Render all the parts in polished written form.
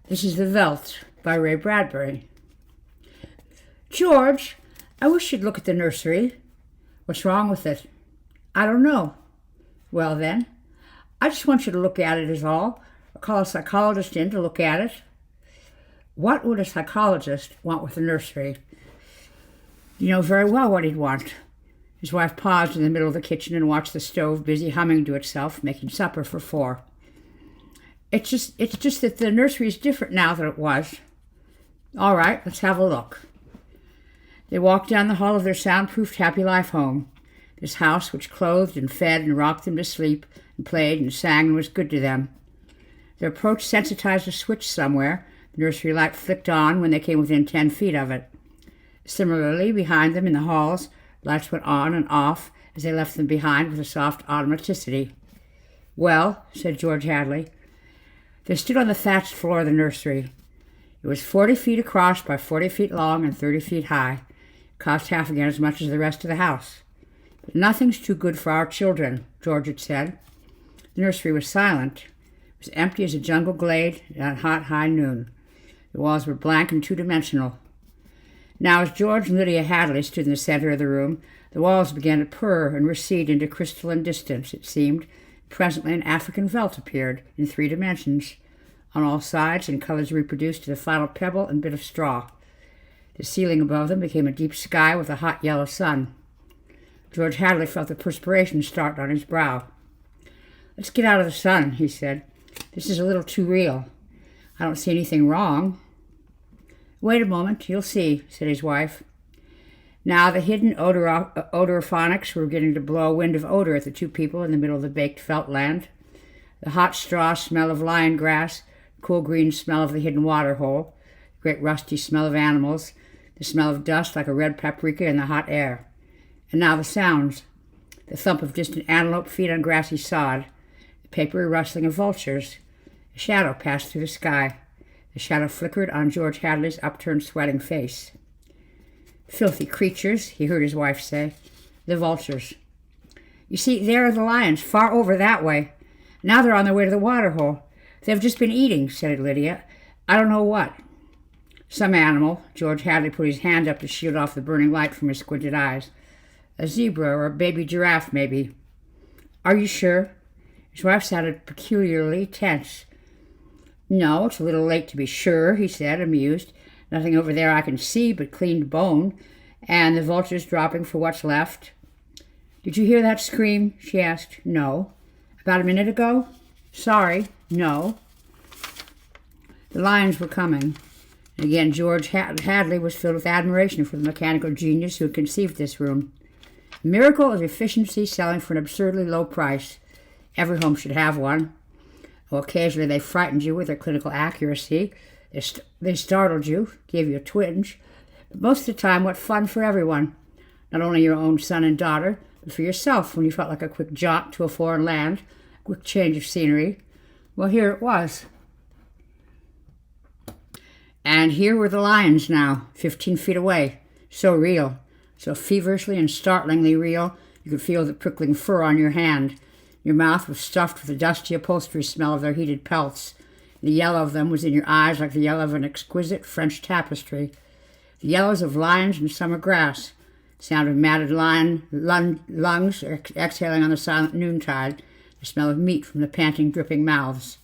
This is the Veldt by Ray Bradbury. George, I wish you'd look at the nursery. What's wrong with it? I don't know. Well then, I just want you to look at it is all. Or call a psychologist in to look at it. What would a psychologist want with the nursery? You know very well what he'd want. His wife paused in the middle of the kitchen and watched the stove busy humming to itself, making supper for 4. It's just that the nursery is different now than it was. All right, let's have a look. They walked down the hall of their soundproofed Happy Life home, this house which clothed and fed and rocked them to sleep and played and sang and was good to them. Their approach sensitized a switch somewhere. The nursery light flicked on when they came within 10 feet of it. Similarly, behind them in the halls, lights went on and off as they left them behind with a soft automaticity. Well, said George Hadley. They stood on the thatched floor of the nursery. It was 40 feet across by 40 feet long and 30 feet high. It cost half again as much as the rest of the house. But nothing's too good for our children, George had said. The nursery was silent. It was empty as a jungle glade at hot high noon. The walls were blank and two-dimensional. Now, as George and Lydia Hadley stood in the center of the room, the walls began to purr and recede into crystalline distance, it seemed. Presently an African Veldt appeared in 3 dimensions, on all sides in colors reproduced to the final pebble and bit of straw. The ceiling above them became a deep sky with a hot yellow sun. George Hadley felt the perspiration start on his brow. Let's get out of the sun, he said. This is a little too real. I don't see anything wrong. Wait a moment, you'll see, said his wife. Now the hidden odorophonics were beginning to blow a wind of odor at the 2 people in the middle of the baked Veldt land. The hot straw smell of lion grass, the cool green smell of the hidden water hole, the great rusty smell of animals, the smell of dust like a red paprika in the hot air. And now the sounds, the thump of distant antelope feet on grassy sod, the papery rustling of vultures. A shadow passed through the sky. The shadow flickered on George Hadley's upturned, sweating face. Filthy creatures, he heard his wife say. The vultures. You see, there are the lions, far over that way. Now they're on their way to the water hole. They've just been eating, said Lydia. I don't know what. Some animal. George Hadley put his hand up to shield off the burning light from his squinted eyes. A zebra or a baby giraffe, maybe. Are you sure? His wife sounded peculiarly tense. No, it's a little late to be sure, he said, amused. Nothing over there I can see but cleaned bone, and the vultures dropping for what's left. Did you hear that scream? She asked. No. About a minute ago? Sorry, no. The lions were coming. And again, George Hadley was filled with admiration for the mechanical genius who had conceived this room. A miracle of efficiency selling for an absurdly low price. Every home should have one. Well, occasionally they frightened you with their clinical accuracy. They startled you, gave you a twinge. But most of the time, what fun for everyone. Not only your own son and daughter, but for yourself when you felt like a quick jaunt to a foreign land, a quick change of scenery. Well, here it was. And here were the lions now, 15 feet away. So real, so feverishly and startlingly real, you could feel the prickling fur on your hand. Your mouth was stuffed with the dusty upholstery smell of their heated pelts. The yellow of them was in your eyes like the yellow of an exquisite French tapestry. The yellows of lions in summer grass. The sound of matted lion lungs exhaling on the silent noontide. The smell of meat from the panting, dripping mouths.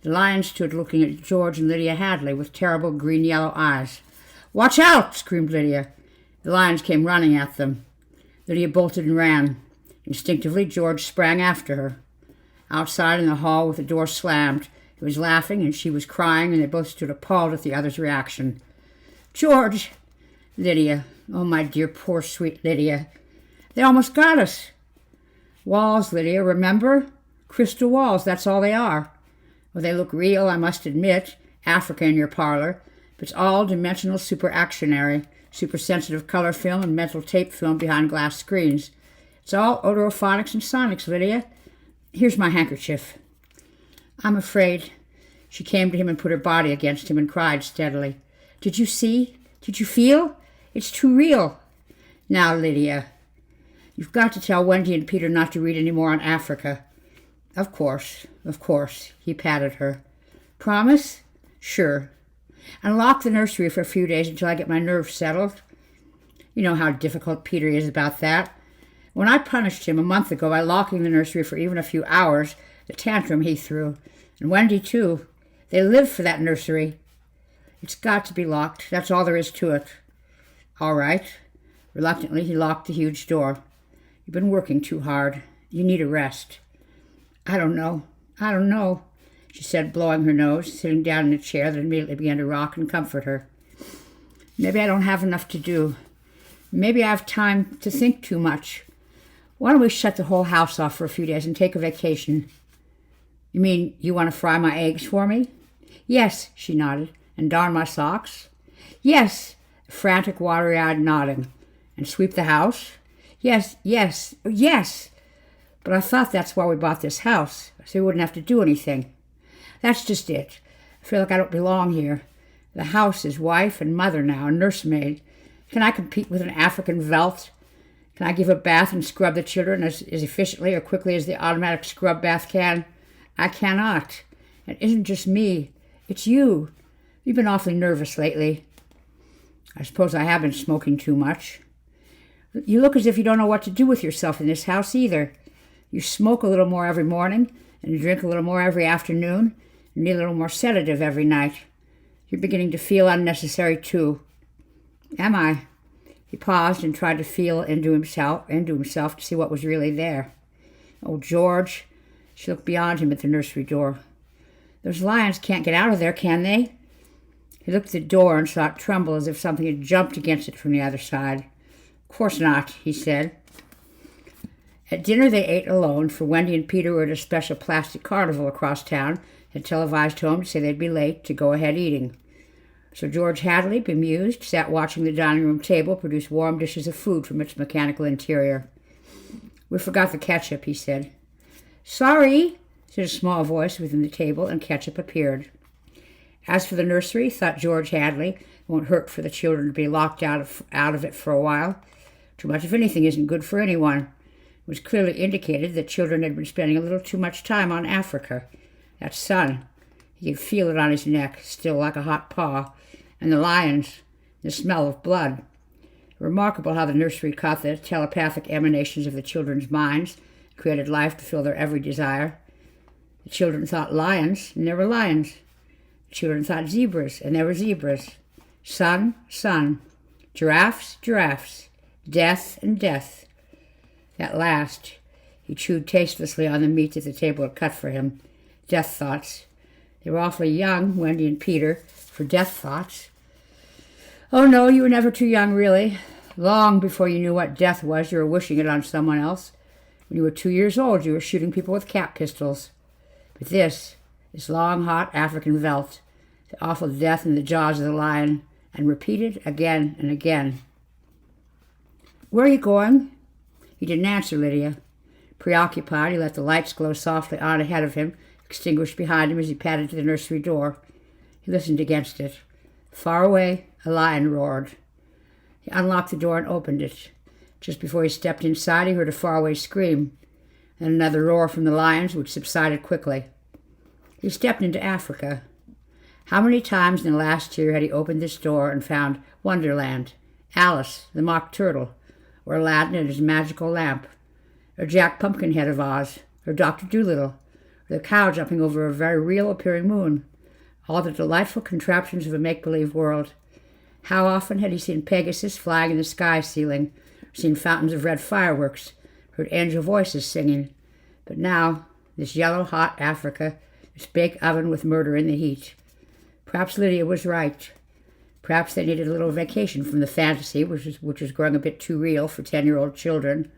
The lions stood looking at George and Lydia Hadley with terrible green-yellow eyes. Watch out! Screamed Lydia. The lions came running at them. Lydia bolted and ran. Instinctively, George sprang after her. Outside in the hall with the door slammed, he was laughing and she was crying, and they both stood appalled at the other's reaction. George! Lydia. Oh, my dear, poor, sweet Lydia. They almost got us. Walls, Lydia, remember? Crystal walls, that's all they are. Well, they look real, I must admit. Africa in your parlor. But it's all dimensional superactionary, supersensitive color film and mental tape film behind glass screens. It's all odorophonics and sonics, Lydia. Here's my handkerchief. I'm afraid. She came to him and put her body against him and cried steadily. Did you see? Did you feel? It's too real. Now, Lydia, you've got to tell Wendy and Peter not to read any more on Africa. Of course, he patted her. Promise? Sure. And lock the nursery for a few days until I get my nerves settled. You know how difficult Peter is about that. When I punished him a month ago by locking the nursery for even a few hours, the tantrum he threw, and Wendy too, they live for that nursery. It's got to be locked. That's all there is to it. All right. Reluctantly, he locked the huge door. You've been working too hard. You need a rest. I don't know, she said, blowing her nose, sitting down in a chair that immediately began to rock and comfort her. Maybe I don't have enough to do. Maybe I have time to think too much. Why don't we shut the whole house off for a few days and take a vacation? You mean you want to fry my eggs for me? Yes, she nodded. And darn my socks? Yes, frantic, watery-eyed nodding. And sweep the house? Yes. But I thought that's why we bought this house, so we wouldn't have to do anything. That's just it. I feel like I don't belong here. The house is wife and mother now, and nursemaid. Can I compete with an African Veldt? Can I give a bath and scrub the children as efficiently or quickly as the automatic scrub bath can? I cannot. It isn't just me. It's you. You've been awfully nervous lately. I suppose I have been smoking too much. You look as if you don't know what to do with yourself in this house either. You smoke a little more every morning, and you drink a little more every afternoon, and need a little more sedative every night. You're beginning to feel unnecessary too. Am I? He paused and tried to feel into himself to see what was really there. Oh, George. She looked beyond him at the nursery door. Those lions can't get out of there, can they? He looked at the door and saw it tremble as if something had jumped against it from the other side. Of course not, he said. At dinner they ate alone, for Wendy and Peter were at a special plastic carnival across town, had televised home to say they'd be late to go ahead eating. So George Hadley, bemused, sat watching the dining room table produce warm dishes of food from its mechanical interior. We forgot the ketchup, he said. Sorry, said a small voice within the table, and ketchup appeared. As for the nursery, thought George Hadley, it won't hurt for the children to be locked out of it for a while. Too much of anything isn't good for anyone. It was clearly indicated that children had been spending a little too much time on Africa. That sun, he could feel it on his neck, still like a hot paw, and the lions, the smell of blood. Remarkable how the nursery caught the telepathic emanations of the children's minds, created life to fill their every desire. The children thought lions, and there were lions. The children thought zebras, and there were zebras. Sun, sun. Giraffes, giraffes. Death and death. At last, he chewed tastelessly on the meat that the table had cut for him. Death thoughts. They were awfully young, Wendy and Peter, for death thoughts. Oh, no, you were never too young, really. Long before you knew what death was, you were wishing it on someone else. When you were 2 years old, you were shooting people with cap pistols. But this long, hot African Veldt, the awful death in the jaws of the lion, and repeated again and again. Where are you going? He didn't answer Lydia. Preoccupied, he let the lights glow softly on ahead of him, extinguished behind him as he padded to the nursery door. He listened against it. Far away, a lion roared. He unlocked the door and opened it. Just before he stepped inside, he heard a faraway scream, and another roar from the lions, which subsided quickly. He stepped into Africa. How many times in the last year had he opened this door and found Wonderland, Alice, the Mock Turtle, or Aladdin and his magical lamp, or Jack Pumpkinhead of Oz, or Dr. Dolittle, or the cow jumping over a very real-appearing moon, all the delightful contraptions of a make-believe world. How often had he seen Pegasus flying in the sky ceiling, seen fountains of red fireworks, heard angel voices singing. But now, this yellow, hot Africa, this bake oven with murder in the heat. Perhaps Lydia was right. Perhaps they needed a little vacation from the fantasy, which was growing a bit too real for 10-year-old children.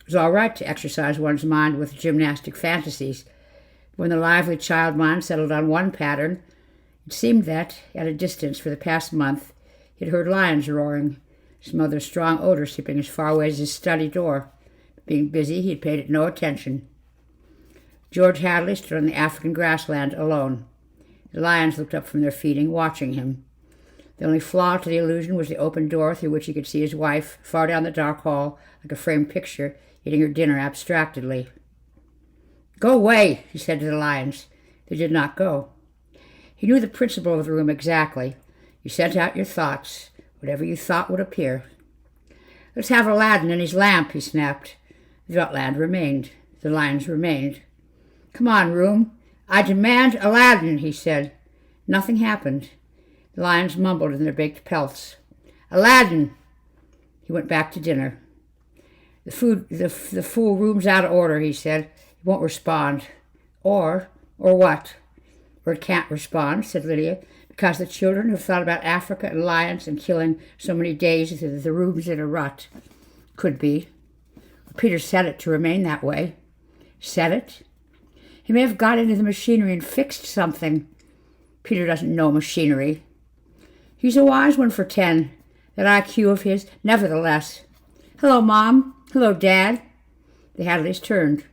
It was all right to exercise one's mind with gymnastic fantasies. When the lively child mind settled on one pattern, it seemed that, at a distance for the past month, he had heard lions roaring, smelled their strong odor seeping as far away as his study door. Being busy, he had paid it no attention. George Hadley stood on the African grassland alone. The lions looked up from their feeding, watching him. The only flaw to the illusion was the open door through which he could see his wife, far down the dark hall, like a framed picture, eating her dinner abstractedly. "Go away," he said to the lions. They did not go. He knew the principle of the room exactly. You sent out your thoughts, whatever you thought would appear. Let's have Aladdin and his lamp, he snapped. The Veldt remained. The lions remained. Come on, room. I demand Aladdin, he said. Nothing happened. The lions mumbled in their baked pelts. Aladdin! He went back to dinner. The full room's out of order, he said. It won't respond. Or what? Or it can't respond, said Lydia, because the children have thought about Africa and lions and killing so many days that the room's in a rut. Could be. Peter set it to remain that way. Set it? He may have got into the machinery and fixed something. Peter doesn't know machinery. He's a wise one for 10, that IQ of his, nevertheless. Hello, Mom. Hello, Dad. The Hadleys turned.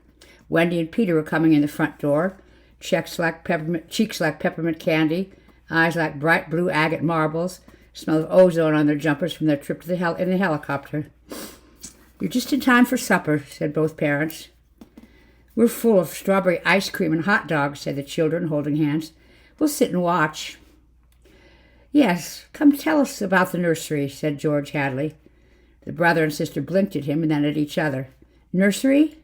Wendy and Peter were coming in the front door, cheeks like peppermint candy, eyes like bright blue agate marbles, smell of ozone on their jumpers from their trip to in the helicopter. You're just in time for supper, said both parents. We're full of strawberry ice cream and hot dogs, said the children, holding hands. We'll sit and watch. Yes, come tell us about the nursery, said George Hadley. The brother and sister blinked at him and then at each other. Nursery?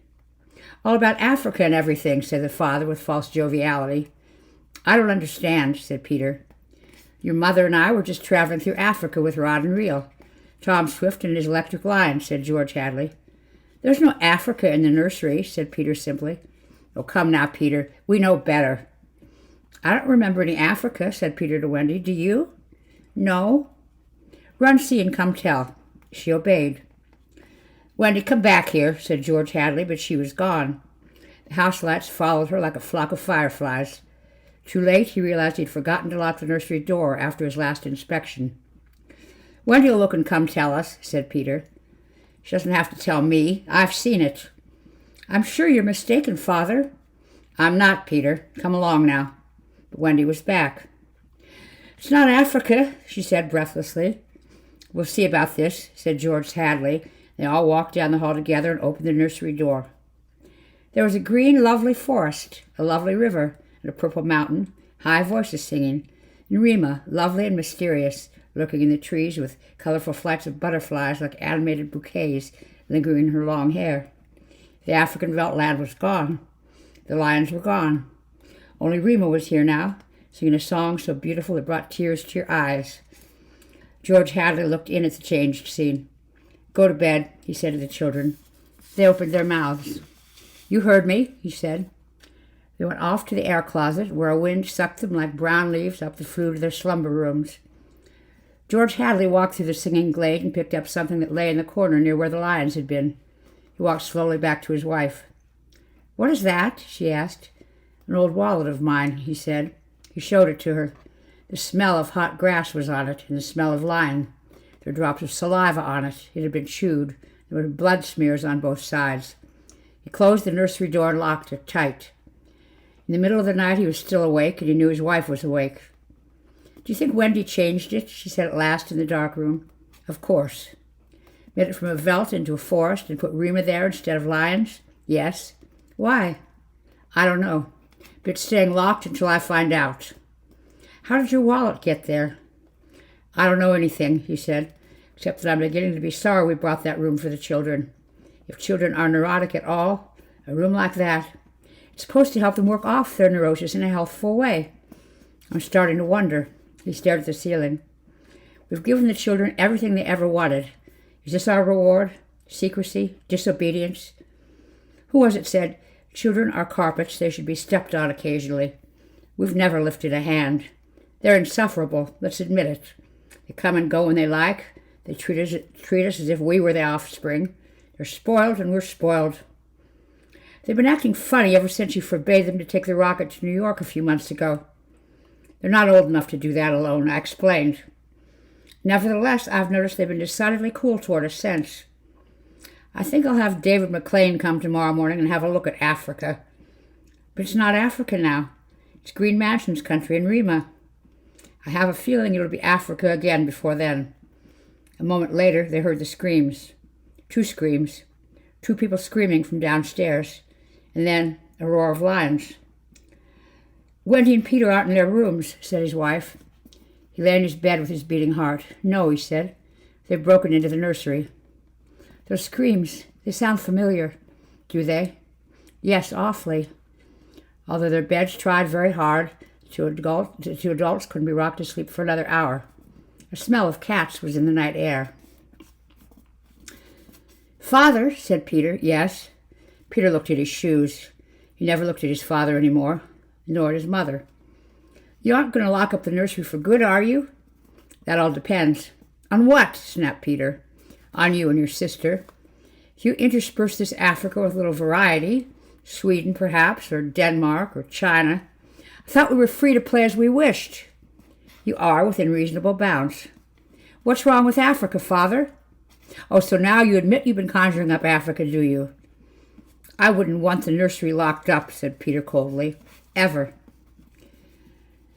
All about Africa and everything, said the father with false joviality. I don't understand, said Peter. Your mother and I were just traveling through Africa with rod and reel. Tom Swift and his electric lion, said George Hadley. There's no Africa in the nursery, said Peter simply. Oh, come now, Peter. We know better. I don't remember any Africa, said Peter to Wendy. Do you? No. Run, see, and come tell. She obeyed. Wendy, come back here, said George Hadley, but she was gone. The house lights followed her like a flock of fireflies. Too late, he realized he'd forgotten to lock the nursery door after his last inspection. Wendy will look and come tell us, said Peter. She doesn't have to tell me. I've seen it. I'm sure you're mistaken, Father. I'm not, Peter. Come along now. But Wendy was back. It's not Africa, she said breathlessly. We'll see about this, said George Hadley. They all walked down the hall together and opened the nursery door. There was a green, lovely forest, a lovely river, and a purple mountain, high voices singing, and Rima, lovely and mysterious, lurking in the trees with colorful flights of butterflies like animated bouquets lingering in her long hair. The African Veldt was gone. The lions were gone. Only Rima was here now, singing a song so beautiful it brought tears to your eyes. George Hadley looked in at the changed scene. Go to bed, he said to the children. They opened their mouths. You heard me, he said. They went off to the air closet, where a wind sucked them like brown leaves up the flue to their slumber rooms. George Hadley walked through the singing glade and picked up something that lay in the corner near where the lions had been. He walked slowly back to his wife. What is that? She asked. An old wallet of mine, he said. He showed it to her. The smell of hot grass was on it, and the smell of lion. There were drops of saliva on it. It had been chewed. There were blood smears on both sides. He closed the nursery door and locked it tight. In the middle of the night he was still awake, and he knew his wife was awake. Do you think Wendy changed it? She said at last in the dark room. Of course. Made it from a veldt into a forest and put Rima there instead of lions? Yes. Why? I don't know. But it's staying locked until I find out. How did your wallet get there? I don't know anything, he said, except that I'm beginning to be sorry we brought that room for the children. If children are neurotic at all, a room like that, it's supposed to help them work off their neurosis in a healthful way. I'm starting to wonder. He stared at the ceiling. We've given the children everything they ever wanted. Is this our reward? Secrecy? Disobedience? Who was it said, children are carpets, they should be stepped on occasionally. We've never lifted a hand. They're insufferable, let's admit it. They come and go when they like. They treat us as if we were the offspring. They're spoiled and we're spoiled. They've been acting funny ever since you forbade them to take the rocket to New York a few months ago. They're not old enough to do that alone, I explained. Nevertheless, I've noticed they've been decidedly cool toward us since. I think I'll have David McLean come tomorrow morning and have a look at Africa. But it's not Africa now. It's Green Mansion's country in Rima. I have a feeling it'll be Africa again before then. A moment later, they heard the screams. 2 screams. 2 people screaming from downstairs. And then a roar of lions. Wendy and Peter aren't in their rooms, said his wife. He lay in his bed with his beating heart. No, he said. They've broken into the nursery. Those screams, they sound familiar. Do they? Yes, awfully. Although their beds tried very hard, the two adults couldn't be rocked to sleep for another hour. A smell of cats was in the night air. Father, said Peter. Yes. Peter looked at his shoes. He never looked at his father any more, nor at his mother. You aren't going to lock up the nursery for good, are you? That all depends. On what? Snapped Peter. On you and your sister. If you intersperse this Africa with a little variety, Sweden perhaps, or Denmark, or China, I thought we were free to play as we wished. You are, within reasonable bounds. What's wrong with Africa, Father? Oh, so now you admit you've been conjuring up Africa, do you? I wouldn't want the nursery locked up, said Peter coldly. Ever.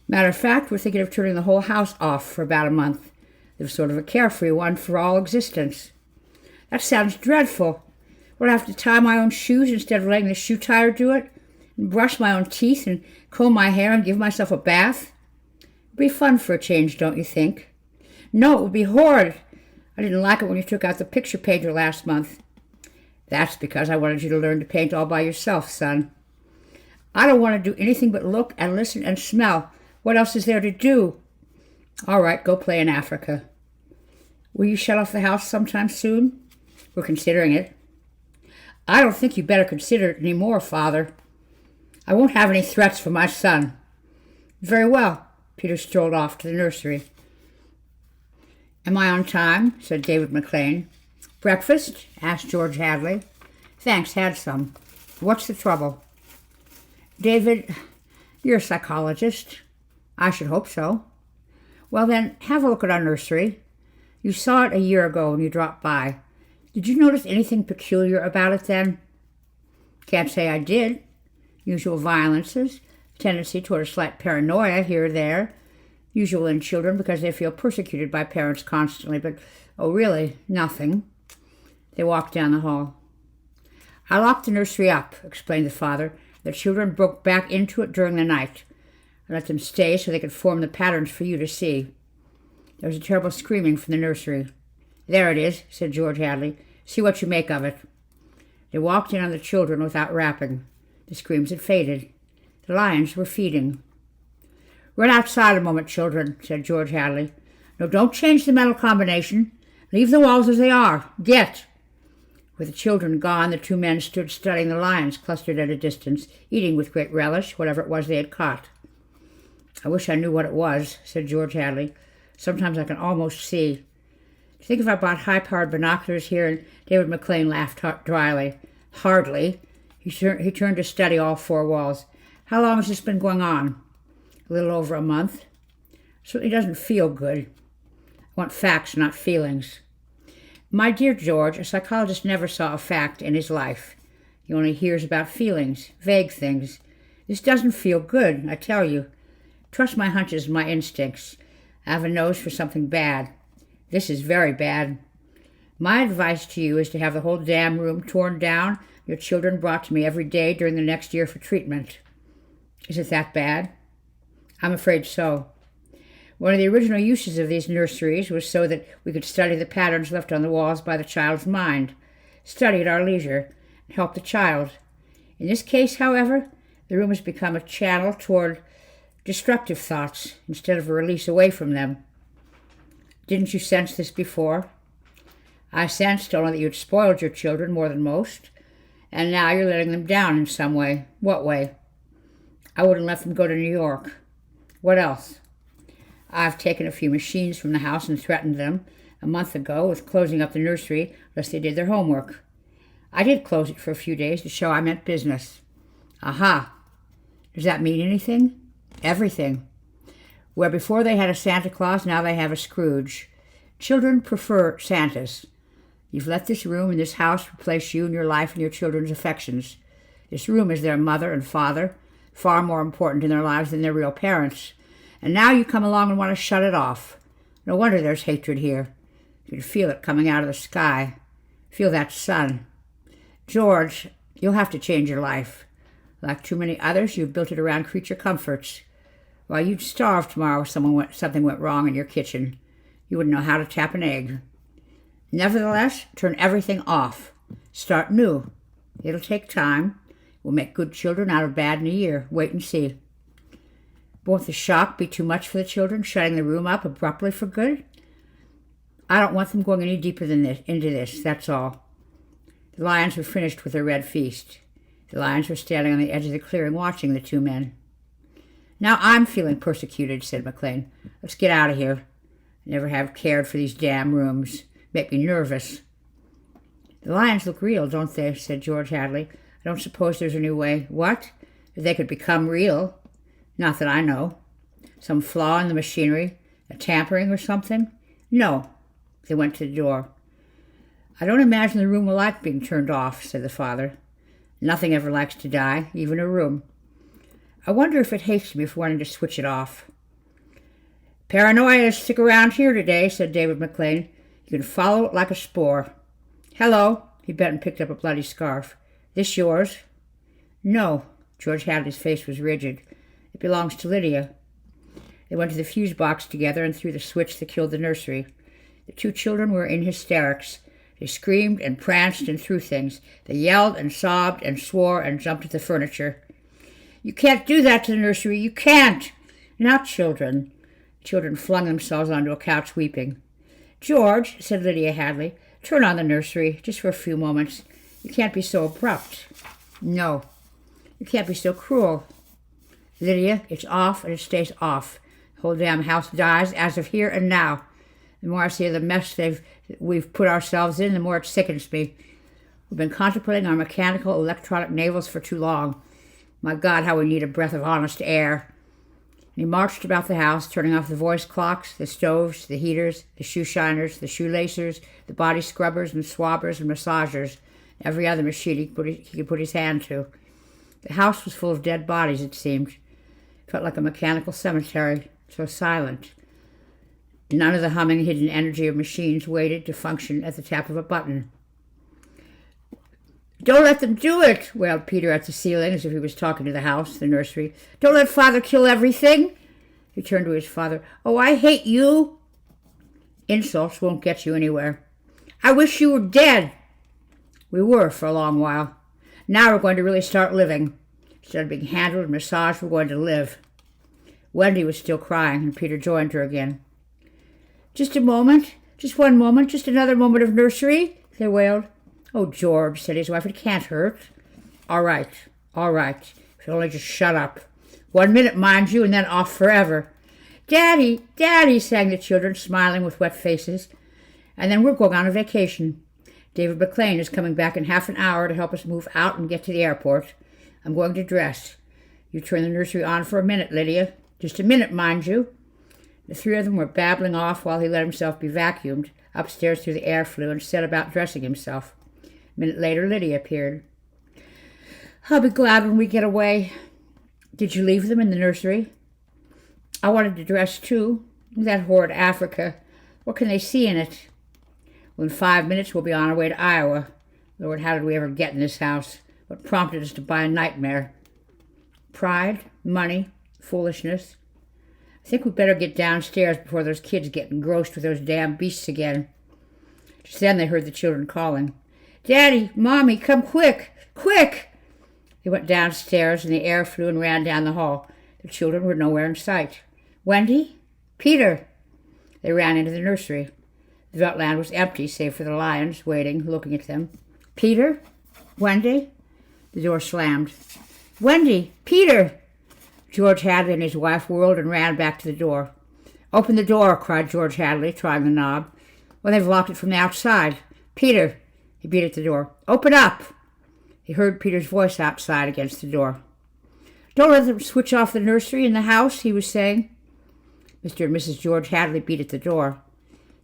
Matter of fact, we're thinking of turning the whole house off for about a month. Live sort of a carefree one for all existence. That sounds dreadful. Will I have to tie my own shoes instead of letting the shoe tire do it? And brush my own teeth and comb my hair and give myself a bath? It'd be fun for a change, don't you think? No, it would be horrid. I didn't like it when you took out the picture painter last month. That's because I wanted you to learn to paint all by yourself, son. I don't want to do anything but look and listen and smell. What else is there to do? All right, go play in Africa. Will you shut off the house sometime soon? We're considering it. I don't think you better consider it any more, Father. I won't have any threats from my son. Very well. Peter strolled off to the nursery. Am I on time? Said David McLean. Breakfast? Asked George Hadley. Thanks, had some. What's the trouble? David, you're a psychologist. I should hope so. Well then, have a look at our nursery. You saw it a year ago when you dropped by. Did you notice anything peculiar about it then? Can't say I did. Usual violences, tendency toward a slight paranoia here or there, usual in children because they feel persecuted by parents constantly, but, oh really, nothing. They walked down the hall. I locked the nursery up, explained the father. The children broke back into it during the night. I let them stay so they could form the patterns for you to see. There was a terrible screaming from the nursery. There it is, said George Hadley. See what you make of it. They walked in on the children without rapping. The screams had faded. The lions were feeding. Run outside a moment, children, said George Hadley. No, don't change the mental combination. Leave the walls as they are. Get. With the children gone, the two men stood studying the lions clustered at a distance, eating with great relish whatever it was they had caught. I wish I knew what it was, said George Hadley. Sometimes I can almost see. Do you think if I bought high-powered binoculars here? And David McLean laughed dryly. Hardly. He turned to study all four walls. How long has this been going on? A little over a month. Certainly doesn't feel good. I want facts, not feelings. My dear George, a psychologist never saw a fact in his life. He only hears about feelings, vague things. This doesn't feel good, I tell you. Trust my hunches and my instincts. I have a nose for something bad. This is very bad. My advice to you is to have the whole damn room torn down, your children brought to me every day during the next year for treatment. Is it that bad? I'm afraid so. One of the original uses of these nurseries was so that we could study the patterns left on the walls by the child's mind, study at our leisure, and help the child. In this case, however, the room has become a channel toward destructive thoughts instead of a release away from them. Didn't you sense this before? I sensed only that you'd spoiled your children more than most, and now you're letting them down in some way. What way? I wouldn't let them go to New York. What else? I've taken a few machines from the house and threatened them a month ago with closing up the nursery unless they did their homework. I did close it for a few days to show I meant business. Aha! Does that mean anything? Everything. Where before they had a Santa Claus, now they have a Scrooge. Children prefer Santas. You've let this room and this house replace you and your life and your children's affections. This room is their mother and father, far more important in their lives than their real parents. And now you come along and want to shut it off. No wonder there's hatred here. You can feel it coming out of the sky. Feel that sun. George, you'll have to change your life. Like too many others, you've built it around creature comforts. Why, you'd starve tomorrow if something went wrong in your kitchen. You wouldn't know how to tap an egg. Nevertheless, turn everything off. Start new. It'll take time. We'll make good children out of bad in a year. Wait and see. Won't the shock be too much for the children, shutting the room up abruptly for good? I don't want them going any deeper than this, into this, that's all. The lions were finished with their red feast. The lions were standing on the edge of the clearing watching the two men. Now I'm feeling persecuted, said McLean. Let's get out of here. I never have cared for these damn rooms. Make me nervous. The lions look real, don't they? Said George Hadley. I don't suppose there's any way. What? That they could become real? Not that I know. Some flaw in the machinery? A tampering or something? No. They went to the door. I don't imagine the room will like being turned off, said the father. Nothing ever likes to die, even a room. I wonder if it hates me for wanting to switch it off. Paranoia is sick around here today, said David McLean. You can follow it like a spore. Hello, he bent and picked up a bloody scarf. This yours? No. George Hadley's face was rigid. It belongs to Lydia. They went to the fuse box together and threw the switch that killed the nursery. The two children were in hysterics. They screamed and pranced and threw things. They yelled and sobbed and swore and jumped at the furniture. You can't do that to the nursery. You can't. Not children. The children flung themselves onto a couch weeping. George, said Lydia Hadley, turn on the nursery, just for a few moments. You can't be so abrupt. No. You can't be so cruel. Lydia, it's off and it stays off. The whole damn house dies as of here and now. The more I see the mess we've put ourselves in, the more it sickens me. We've been contemplating our mechanical electronic navels for too long. My God, how we need a breath of honest air. And he marched about the house, turning off the voice clocks, the stoves, the heaters, the shoe shiners, the shoelacers, the body scrubbers and swabbers and massagers, every other machine he could put his hand to. The house was full of dead bodies, it seemed. It felt like a mechanical cemetery, so silent. None of the humming, hidden energy of machines waited to function at the tap of a button. Don't let them do it, wailed Peter at the ceiling as if he was talking to the house, the nursery. Don't let Father kill everything. He turned to his father. Oh, I hate you. Insults won't get you anywhere. I wish you were dead. We were for a long while. Now we're going to really start living. Instead of being handled and massaged, we're going to live. Wendy was still crying, and Peter joined her again. Just a moment, just one moment, just another moment of nursery, they wailed. Oh, George, said his wife, it can't hurt. All right, if you'll only just shut up. 1 minute, mind you, and then off forever. Daddy, Daddy, sang the children, smiling with wet faces. And then we're going on a vacation. David McLean is coming back in half an hour to help us move out and get to the airport. I'm going to dress. You turn the nursery on for a minute, Lydia. Just a minute, mind you. The three of them were babbling off while he let himself be vacuumed upstairs through the air flue and set about dressing himself. A minute later, Lydia appeared. I'll be glad when we get away. Did you leave them in the nursery? I wanted to dress too. That horrid Africa. What can they see in it? Well, in 5 minutes we'll be on our way to Iowa. Lord, how did we ever get in this house? What prompted us to buy a nightmare? Pride, money, foolishness. I think we'd better get downstairs before those kids get engrossed with those damn beasts again. Just then they heard the children calling. Daddy, Mommy, come quick, quick! They went downstairs and the air flew and ran down the hall. The children were nowhere in sight. Wendy? Peter! They ran into the nursery. The Veldt was empty, save for the lions, waiting, looking at them. Peter? Wendy? The door slammed. Wendy! Peter! George Hadley and his wife whirled and ran back to the door. Open the door, cried George Hadley, trying the knob. Well, they've locked it from the outside. Peter! He beat at the door. Open up! He heard Peter's voice outside against the door. Don't let them switch off the nursery in the house, he was saying. Mr. and Mrs. George Hadley beat at the door.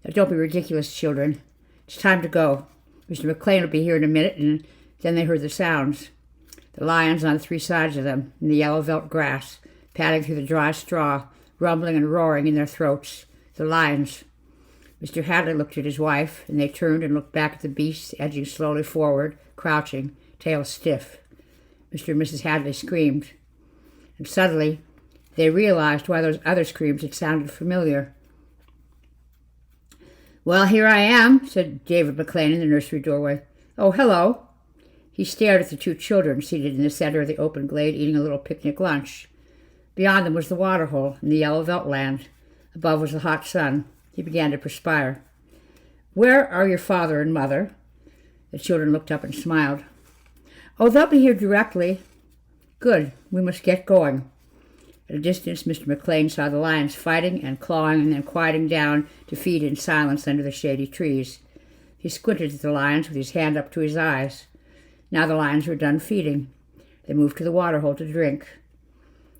Now, don't be ridiculous, children. It's time to go. Mr. McLean will be here in a minute, and then they heard the sounds. The lions on 3 sides of them, in the yellow Veldt grass, padding through the dry straw, rumbling and roaring in their throats. The lions. Mr. Hadley looked at his wife, and they turned and looked back at the beasts, edging slowly forward, crouching, tail stiff. Mr. and Mrs. Hadley screamed, and suddenly they realized why those other screams had sounded familiar. "Well, here I am," said David McLean in the nursery doorway. "Oh, hello." He stared at the two children seated in the center of the open glade eating a little picnic lunch. Beyond them was the waterhole and the yellow Veldt land. Above was the hot sun. He began to perspire. "Where are your father and mother?" The children looked up and smiled. "Oh, they'll be here directly." "Good. We must get going." At a distance, Mr. McLean saw the lions fighting and clawing and then quieting down to feed in silence under the shady trees. He squinted at the lions with his hand up to his eyes. Now the lions were done feeding. They moved to the waterhole to drink.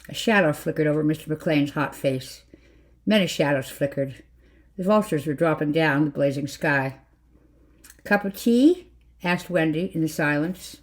A shadow flickered over Mr. McLean's hot face. Many shadows flickered. The vultures were dropping down the blazing sky. "Cup of tea?" asked Wendy in the silence.